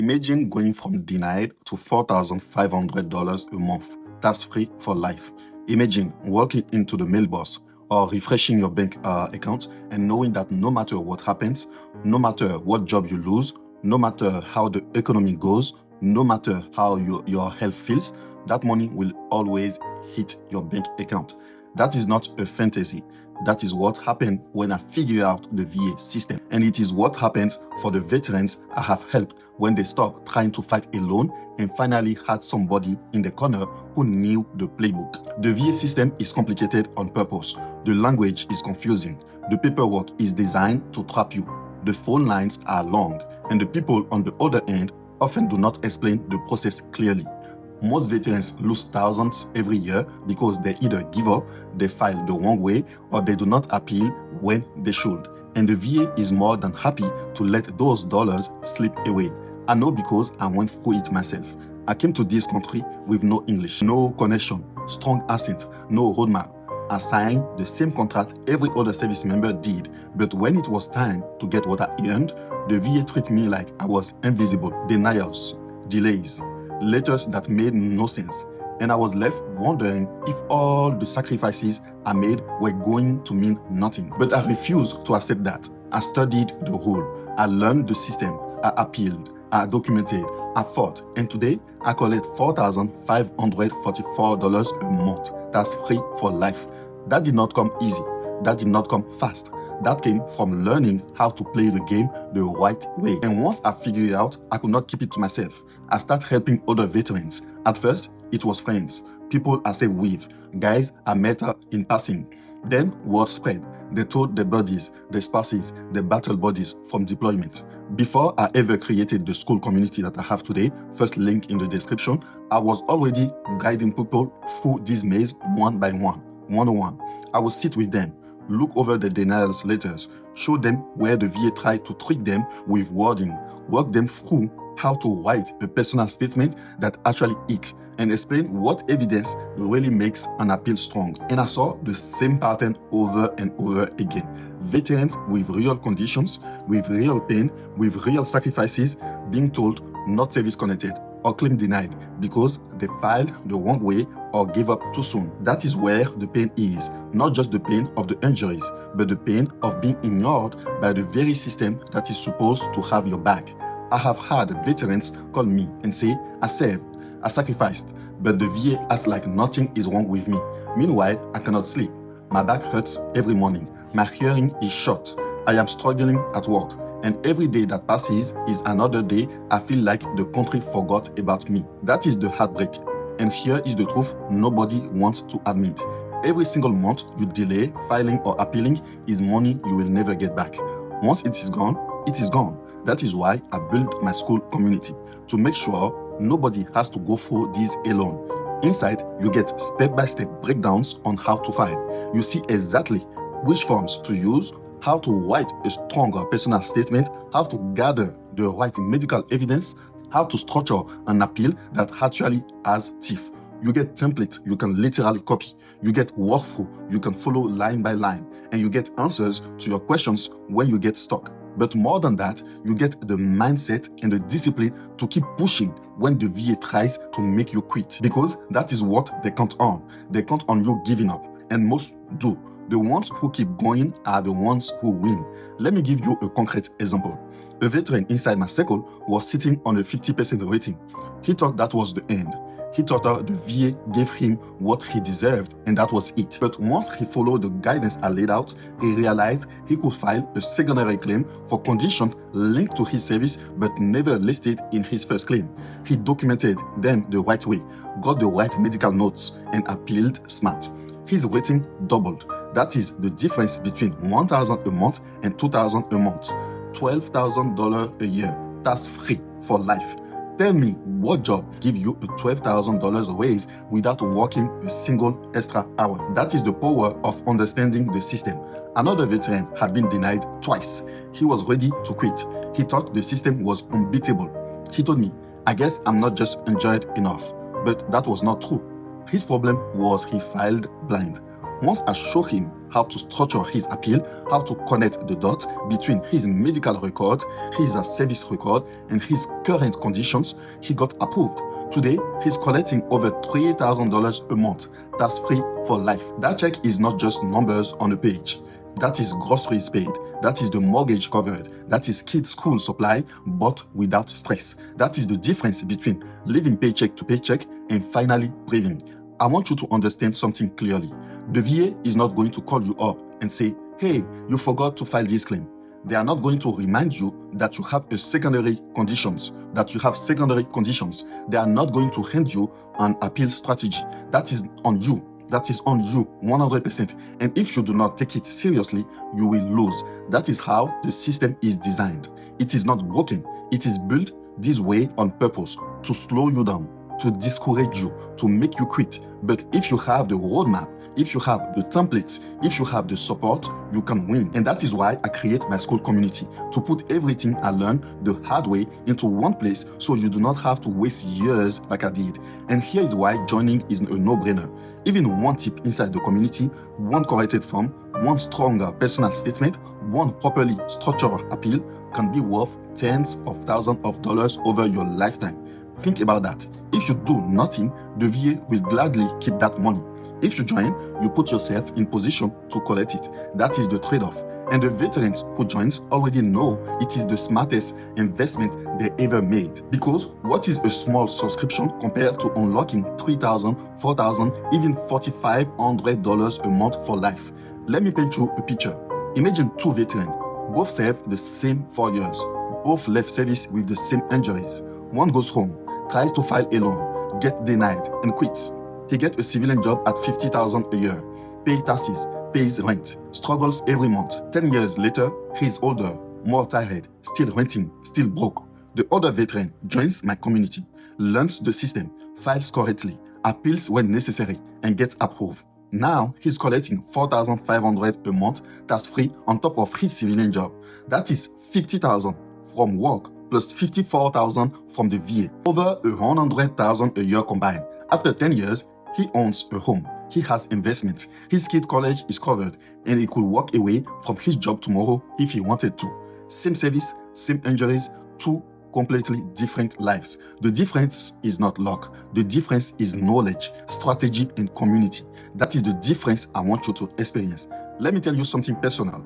Imagine going from denied to $4,500 a month, tax-free for life. Imagine walking into the mailbox or refreshing your bank account and knowing that no matter what happens, no matter what job you lose, no matter how the economy goes, no matter how your health feels, that money will always hit your bank account. That is not a fantasy. That is what happened when I figured out the VA system. And it is what happens for the veterans I have helped when they stopped trying to fight alone and finally had somebody in the corner who knew the playbook. The VA system is complicated on purpose. The language is confusing. The paperwork is designed to trap you. The phone lines are long, and the people on the other end often do not explain the process clearly. Most veterans lose thousands every year because they either give up, they file the wrong way, or they do not appeal when they should. And the VA is more than happy to let those dollars slip away. I know because I went through it myself. I came to this country with no English, no connection, strong accent, no roadmap. I signed the same contract every other service member did, but when it was time to get what I earned, the VA treated me like I was invisible. Denials, delays, letters that made no sense, and I was left wondering if all the sacrifices I made were going to mean nothing. But I refused to accept that. I studied the rule, I learned the system, I appealed, I documented, I fought, and today I collect $4,544 a month. That's free for life. That did not come easy. That did not come fast. That came from learning how to play the game the right way. And once I figured it out, I could not keep it to myself. I started helping other veterans. At first, it was friends, people I stayed with, guys I met in passing. Then word spread. They told their buddies, their spouses, their battle buddies from deployment. Before I ever created the school community that I have today, first link in the description, I was already guiding people through this maze one by one, one-on-one. I would sit with them, look over the denials letters, show them where the VA tried to trick them with wording, walk them through how to write a personal statement that actually hits, and explain what evidence really makes an appeal strong. And I saw the same pattern over and over again. Veterans with real conditions, with real pain, with real sacrifices being told not service connected or claim denied because they filed the wrong way or gave up too soon. That is where the pain is, not just the pain of the injuries, but the pain of being ignored by the very system that is supposed to have your back. I have had veterans call me and say, I served, I sacrificed, but the VA acts like nothing is wrong with me. Meanwhile, I cannot sleep. My back hurts every morning. My hearing is shot. I am struggling at work. And every day that passes is another day I feel like the country forgot about me. That is the heartbreak. And here is the truth nobody wants to admit. Every single month you delay filing or appealing is money you will never get back. Once it is gone, it is gone. That is why I built my school community, to make sure nobody has to go through this alone. Inside, you get step-by-step breakdowns on how to file. You see exactly which forms to use, how to write a stronger personal statement, how to gather the right medical evidence, how to structure an appeal that actually has teeth. You get templates you can literally copy. You get workflow you can follow line by line. And you get answers to your questions when you get stuck. But more than that, you get the mindset and the discipline to keep pushing when the VA tries to make you quit. Because that is what they count on. They count on you giving up. And most do. The ones who keep going are the ones who win. Let me give you a concrete example. A veteran inside my circle was sitting on a 50% rating. He thought that was the end. He thought that the VA gave him what he deserved and that was it. But once he followed the guidance I laid out, he realized he could file a secondary claim for conditions linked to his service but never listed in his first claim. He documented them the right way, got the right medical notes, and appealed smart. His rating doubled. That is the difference between $1,000 a month and $2,000 a month. $12,000 a year. That's free for life. Tell me what job give you a $12,000 raise without working a single extra hour. That is the power of understanding the system. Another veteran had been denied twice. He was ready to quit. He thought the system was unbeatable. He told me, I guess I'm not just enjoyed enough. But that was not true. His problem was he filed blind. Once I showed him how to structure his appeal, how to connect the dots between his medical record, his service record, and his current conditions, he got approved. Today, he's collecting over $3,000 a month. That's free for life. That check is not just numbers on a page. That is groceries paid. That is the mortgage covered. That is kids' school supply, but without stress. That is the difference between living paycheck to paycheck and finally breathing. I want you to understand something clearly. The VA is not going to call you up and say, hey, you forgot to file this claim. They are not going to remind you that you have secondary conditions. They are not going to hand you an appeal strategy. That is on you. That is on you 100%. And if you do not take it seriously, you will lose. That is how the system is designed. It is not broken. It is built this way on purpose to slow you down, to discourage you, to make you quit. But if you have the roadmap, if you have the templates, if you have the support, you can win. And that is why I create my school community, to put everything I learned the hard way into one place so you do not have to waste years like I did. And here is why joining is a no-brainer. Even one tip inside the community, one corrected form, one stronger personal statement, one properly structured appeal can be worth tens of thousands of dollars over your lifetime. Think about that. If you do nothing, the VA will gladly keep that money. If you join, you put yourself in position to collect it. That is the trade-off. And the veterans who joins already know it is the smartest investment they ever made. Because what is a small subscription compared to unlocking $3,000, $4,000, even $4,500 a month for life? Let me paint you a picture. Imagine two veterans. Both served the same 4 years. Both left service with the same injuries. One goes home, tries to file a loan, gets denied, and quits. He gets a civilian job at $50,000 a year, pays taxes, pays rent, struggles every month. 10 years later, he's older, more tired, still renting, still broke. The other veteran joins my community, learns the system, files correctly, appeals when necessary, and gets approved. Now, he's collecting $4,500 a month tax-free on top of his civilian job. That is $50,000 from work plus $54,000 from the VA. Over $100,000 a year combined. After 10 years, he owns a home. He has investments. His kid's college is covered, and he could walk away from his job tomorrow if he wanted to. Same service, same injuries, two completely different lives. The difference is not luck. The difference is knowledge, strategy, and community. That is the difference I want you to experience. Let me tell you something personal.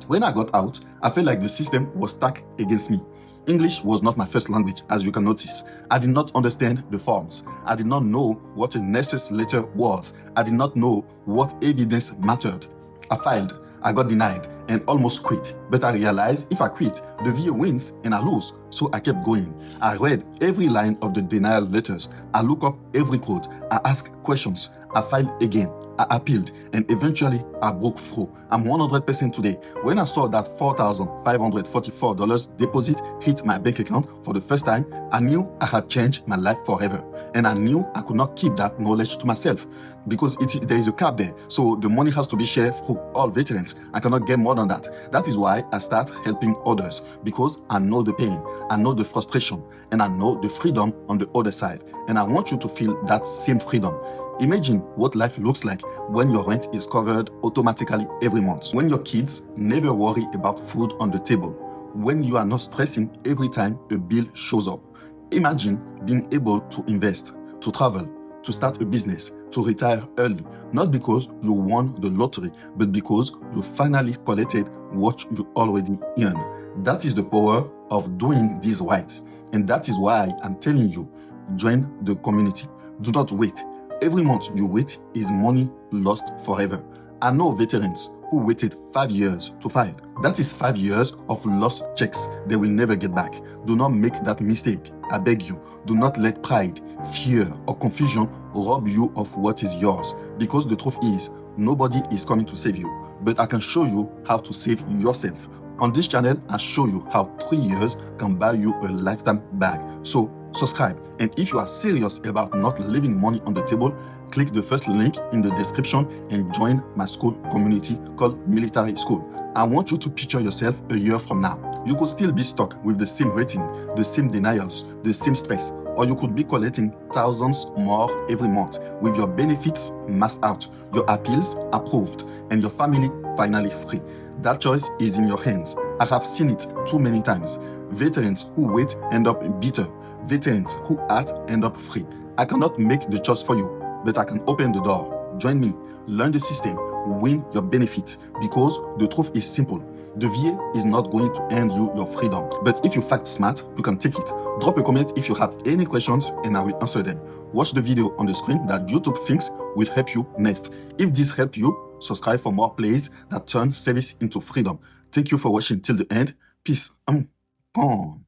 When I got out, I felt like the system was stacked against me. English was not my first language, as you can notice. I did not understand the forms. I did not know what a nurse's letter was. I did not know what evidence mattered. I filed, I got denied, and almost quit. But I realized if I quit, the VA wins and I lose. So I kept going. I read every line of the denial letters. I looked up every quote. I asked questions. I filed again. I appealed, and eventually I broke through. I'm 100% today. When I saw that $4,544 deposit hit my bank account for the first time, I knew I had changed my life forever. And I knew I could not keep that knowledge to myself because there is a cap there. So the money has to be shared through all veterans. I cannot get more than that. That is why I start helping others, because I know the pain, I know the frustration, and I know the freedom on the other side. And I want you to feel that same freedom. Imagine what life looks like when your rent is covered automatically every month, when your kids never worry about food on the table, when you are not stressing every time a bill shows up. Imagine being able to invest, to travel, to start a business, to retire early, not because you won the lottery, but because you finally collected what you already earned. That is the power of doing this right. And that is why I'm telling you, join the community. Do not wait. Every month you wait is money lost forever. I know veterans who waited 5 years to file. That is 5 years of lost checks they will never get back. Do not make that mistake. I beg you, do not let pride, fear, or confusion rob you of what is yours. Because the truth is, nobody is coming to save you. But I can show you how to save yourself. On this channel, I show you how 3 years can buy you a lifetime back. So subscribe, and if you are serious about not leaving money on the table, click the first link in the description and join my school community called Military Skool. I want you to picture yourself a year from now. You could still be stuck with the same rating, the same denials, the same stress, or you could be collecting thousands more every month with your benefits maxed out, your appeals approved, and your family finally free. That choice is in your hands. I have seen it too many times. Veterans who wait end up bitter. Veterans who act end up free. I cannot make the choice for you, but I can open the door. Join me, learn the system, win your benefits, because the truth is simple. The VA is not going to end you your freedom. But if you fight smart, you can take it. Drop a comment if you have any questions and I will answer them. Watch the video on the screen that YouTube thinks will help you next. If this helped you, subscribe for more plays that turn service into freedom. Thank you for watching till the end. Peace. I'm gone.